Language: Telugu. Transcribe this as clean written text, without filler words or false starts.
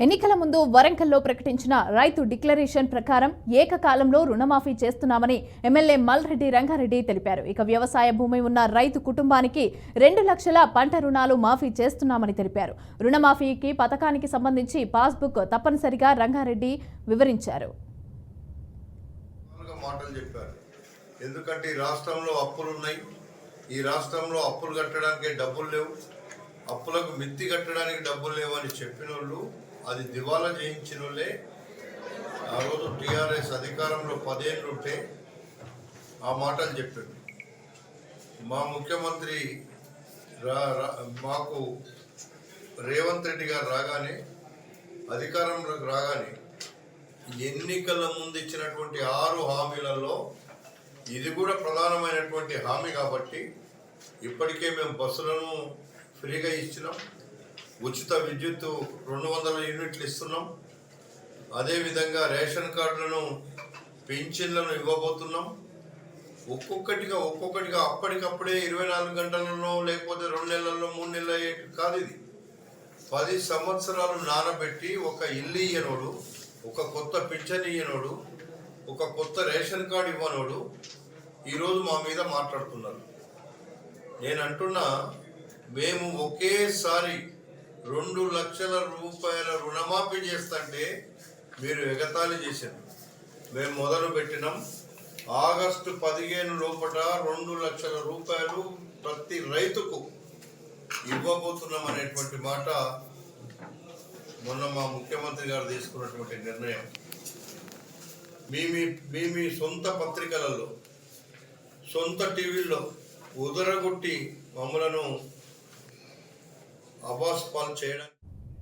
ఎన్నికల ముందు వరంగల్లో ప్రకటించిన రైతు డిక్లరేషన్ ప్రకారం ఏకకాలంలో రుణమాఫీ చేస్తున్నామని ఎమ్మెల్యే మల్రెడ్డి రంగారెడ్డి తెలిపారు. ఇక వ్యవసాయ భూమి ఉన్న రైతు కుటుంబానికి 2 లక్షల పంట రుణాలు మాఫీ చేస్తున్నామని తెలిపారు. రుణమాఫీకి పథకానికి సంబంధించి పాస్బుక్ తప్పనిసరిగా రంగారెడ్డి వివరించారు. ఎందుకంటే ఈ రాష్ట్రంలో అప్పులు ఉన్నాయి, ఈ రాష్ట్రంలో అప్పులు కట్టడానికి డబ్బులు లేవు, అప్పులకు మిత్తి కట్టడానికి డబ్బులు లేవు అని చెప్పిన వాళ్ళు, అది దివాలా చేయించిన వాళ్ళే. ఆ రోజు టీఆర్ఎస్ అధికారంలో 10 ఏళ్ళు ఉంటే ఆ మాటలు చెప్పాడు. మా ముఖ్యమంత్రి మాకు రేవంత్ రెడ్డి గారు రాగానే, అధికారంలోకి రాగానే ఎన్నికల ముందు ఇచ్చినటువంటి 6 హామీలలో ఇది కూడా ప్రధానమైనటువంటి హామీ. కాబట్టి ఇప్పటికే మేము బస్సులను ఫ్రీగా ఇచ్చినాం, ఉచిత విద్యుత్తు 200 యూనిట్లు ఇస్తున్నాం, అదేవిధంగా రేషన్ కార్డులను పెన్షన్లను ఇవ్వబోతున్నాం. ఒక్కొక్కటిగా అప్పటికప్పుడే 24 గంటలలో లేకపోతే 2 నెలల్లో 3 నెలలు కాదు. ఇది 10 సంవత్సరాలు నానబెట్టి ఒక ఇల్లు ఇయ్యనోడు, ఒక కొత్త పింఛన్ ఇయ్యనోడు, ఒక కొత్త రేషన్ కార్డు ఇవ్వనోడు ఈరోజు మా మీద మాట్లాడుతున్నారు. నేను అంటున్నా, మేము ఒకేసారి 2 లక్షల రూపాయల రుణమాఫీ చేస్తుంటే మీరు ఎగతాళి చేశారు. మేము మొదలు పెట్టినాం. ఆగస్టు 15 లోపల 2 లక్షల రూపాయలు ప్రతి రైతుకు ఇవ్వబోతున్నాం అనేటువంటి మాట మొన్న మా ముఖ్యమంత్రి గారు తీసుకున్నటువంటి నిర్ణయం. మీ సొంత పత్రికలలో, సొంత టీవీల్లో ఉదరగొట్టి మమ్మలను అబాస్ పాలు చేయడం